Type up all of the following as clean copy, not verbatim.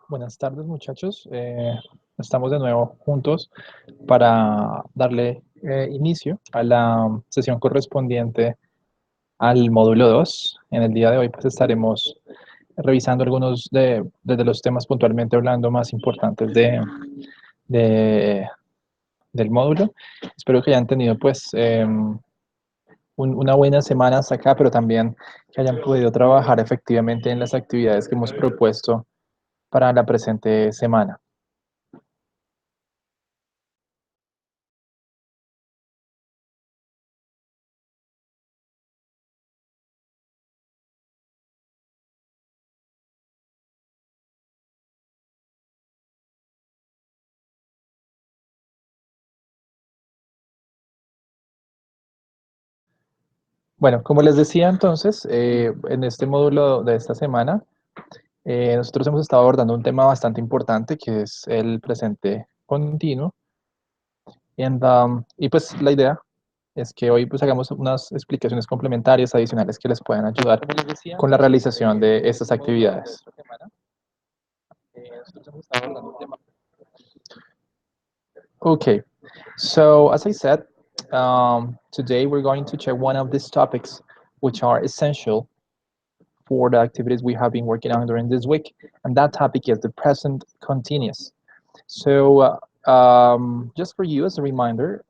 Buenas tardes, muchachos. Estamos de nuevo juntos para darle inicio a la sesión correspondiente al módulo 2. En el día de hoy, pues estaremos revisando algunos de los temas puntualmente hablando más importantes de- del módulo. Espero que hayan tenido, pues, una buena semana hasta acá, pero también que hayan podido trabajar efectivamente en las actividades que hemos propuesto para la presente semana. Bueno, como les decía entonces, en este módulo de esta semana, nosotros hemos estado abordando un tema bastante importante que es el presente continuo. Y pues la idea es que hoy pues hagamos unas explicaciones complementarias adicionales que les puedan ayudar con la realización de estas actividades. Okay, so as I said, today we're going to check one of these topics which are essential for the activities we have been working on during this week, and that topic is the present continuous. So, just for you as a reminder,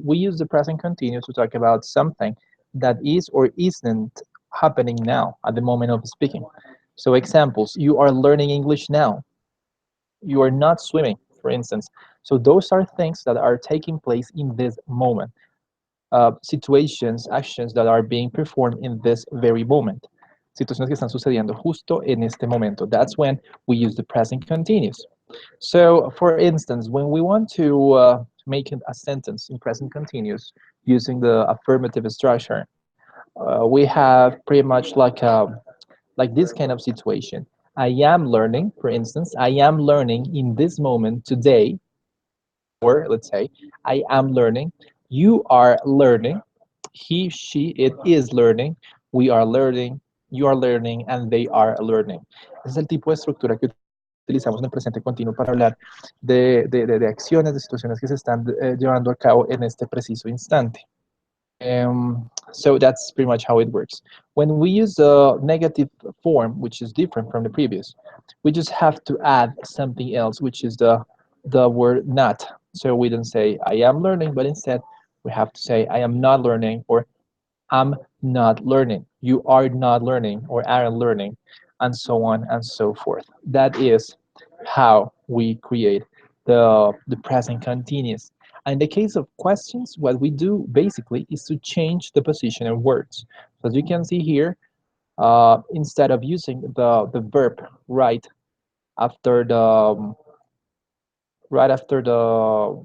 we use the present continuous to talk about something that is or isn't happening now at the moment of speaking. So, examples: you are learning English now. You are not swimming, for instance. So, those are things that are taking place in this moment. Situations, actions that are being performed in this very moment. Situaciones que están sucediendo justo en este momento. That's when we use the present continuous. So, for instance, when we want to make a sentence in present continuous using the affirmative structure, we have pretty much like this kind of situation. I am learning, for instance, I am learning in this moment today, or let's say, I am learning, you are learning, he, she, it is learning, we are learning, you are learning, and they are learning. Ese es el tipo de estructura que utilizamos en el presente continuo para hablar de acciones, de situaciones que se están llevando a cabo en este preciso instante. So that's pretty much how it works. When we use the negative form, which is different from the previous, we just have to add something else, which is the word not. So we don't say I am learning, but instead we have to say I am not learning, or I'm not learning, you are not learning, or aren't learning, and so on and so forth. That is how we create the present continuous. In the case of questions, what we do basically is to change the position of words. So as you can see here, instead of using the verb after the right after the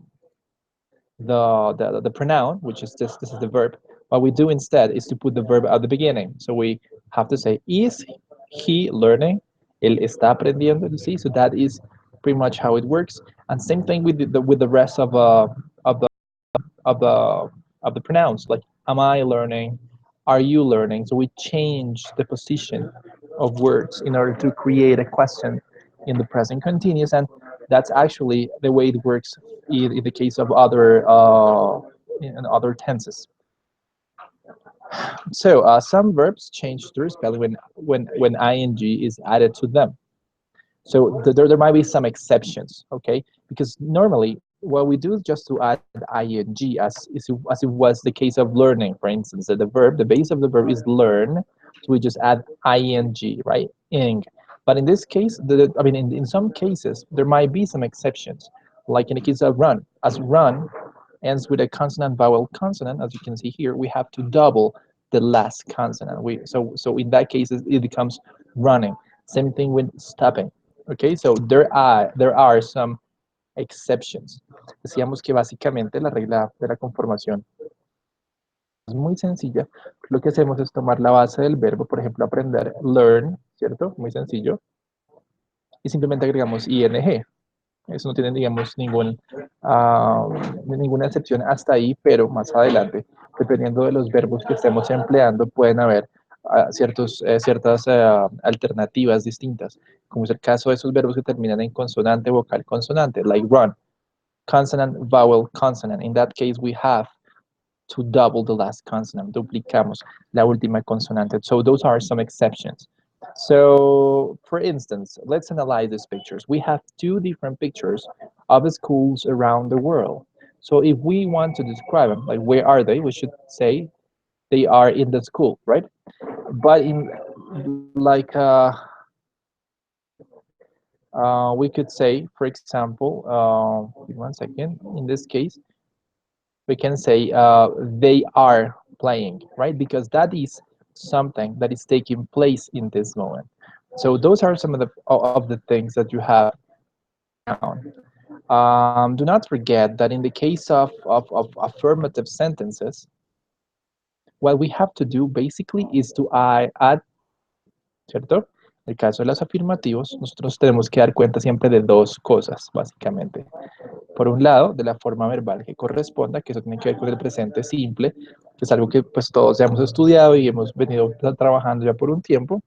pronoun, which is this is the verb, what we do instead is to put the verb at the beginning. So we have to say, is he learning? Él está aprendiendo, you see? So that is pretty much how it works. And same thing with the rest of the of the of the pronouns, like am I learning? Are you learning? So we change the position of words in order to create a question in the present continuous, and that's actually the way it works in the case of other in other tenses. So some verbs change their spelling when ing is added to them. So there might be some exceptions, okay? Because normally what we do is just to add ing as it was the case of learning, for instance, that the verb, the base of the verb is learn, so we just add ing, right? Ing. But in this case, I mean, in some cases, there might be some exceptions, like in the case of run. As run ends with a consonant vowel consonant, as you can see here, we have to double the last consonant. So in that case, it becomes running. Same thing with stopping. Okay, so there are some exceptions. Decíamos que básicamente la regla de la conformación es muy sencilla. Lo que hacemos es tomar la base del verbo, por ejemplo, aprender, learn, ¿cierto? Muy sencillo. Y simplemente agregamos ing. Eso no tiene, digamos, ninguna excepción hasta ahí, pero más adelante, dependiendo de los verbos que estemos empleando, pueden haber ciertas alternativas distintas, como es el caso de esos verbos que terminan en consonante, vocal, consonante, like run, consonant, vowel, consonant. In that case, we have to double the last consonant, duplicamos la última consonante. So those are some exceptions. So, for instance, let's analyze these pictures. We have two different pictures of schools around the world. So if we want to describe them, like where are they, we should say they are in the school, right? But in like we could say, for example, give 1 second. In this case, we can say they are playing, right? Because that is something that is taking place in this moment. So those are some of the things that you have to write down. Do not forget that in the case of affirmative sentences, what we have to do basically is to add, ¿cierto? En el caso de los afirmativos, nosotros tenemos que dar cuenta siempre de dos cosas, básicamente. Por un lado, de la forma verbal que corresponda, que eso tiene que ver con el presente simple, que es algo que pues todos ya hemos estudiado y hemos venido trabajando ya por un tiempo.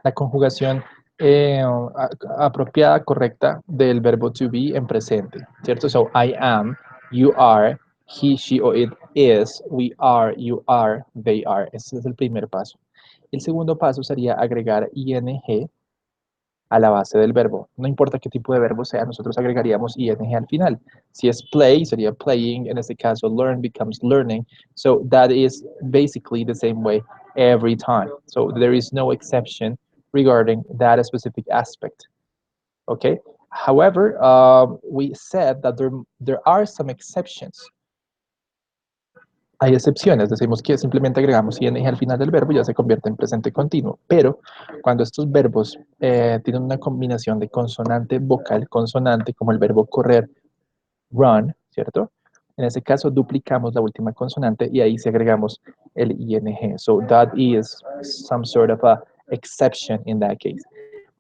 La conjugación apropiada, correcta del verbo to be en presente, ¿cierto? So, I am, you are, he, she or it is, we are, you are, they are. Ese es el primer paso. El segundo paso sería agregar ing a la base del verbo. No importa qué tipo de verbo sea, nosotros agregaríamos ing al final. Si es play, sería playing. En este caso, learn becomes learning. So that is basically the same way every time. So there is no exception regarding that specific aspect. Okay. However, we said that there are some exceptions. Hay excepciones, decimos que simplemente agregamos ing al final del verbo y ya se convierte en presente continuo, pero cuando estos verbos tienen una combinación de consonante, vocal, consonante, como el verbo correr, run, ¿cierto? En ese caso duplicamos la última consonante y ahí sí agregamos el ing. So that is some sort of a exception in that case.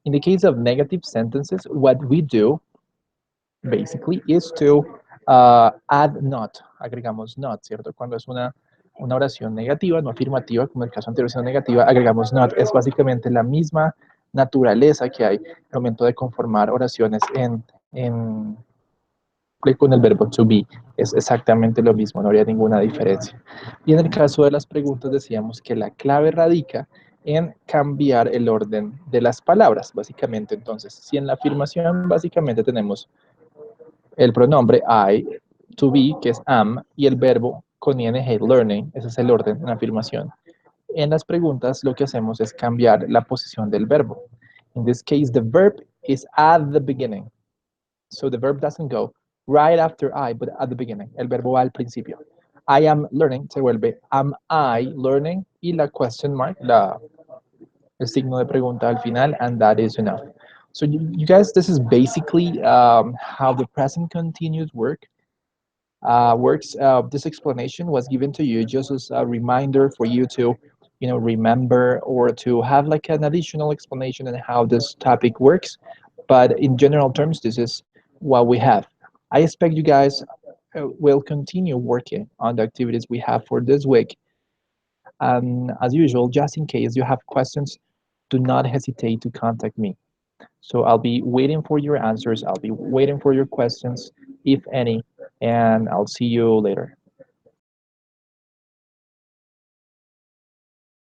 In the case of negative sentences, what we do basically is to add not, agregamos not, ¿cierto? Cuando es una oración negativa, no afirmativa, como el caso anterior, sino negativa, agregamos not. Es básicamente la misma naturaleza que hay al momento de conformar oraciones con el verbo to be. Es exactamente lo mismo, no habría ninguna diferencia. Y en el caso de las preguntas decíamos que la clave radica en cambiar el orden de las palabras, básicamente. Entonces, si en la afirmación básicamente tenemos el pronombre I, to be, que es am, y el verbo con ing, learning, ese es el orden en la afirmación. En las preguntas lo que hacemos es cambiar la posición del verbo. In this case, the verb is at the beginning. So the verb doesn't go right after I, but at the beginning. El verbo va al principio. I am learning se vuelve am I learning y la question mark, el signo de pregunta al final, and that is enough. So you guys, this is basically how the present continuous works. This explanation was given to you just as a reminder for you to, remember or to have like an additional explanation on how this topic works. But in general terms, this is what we have. I expect you guys will continue working on the activities we have for this week. And as usual, just in case you have questions, do not hesitate to contact me. So I'll be waiting for your answers. I'll be waiting for your questions, if any, and I'll see you later.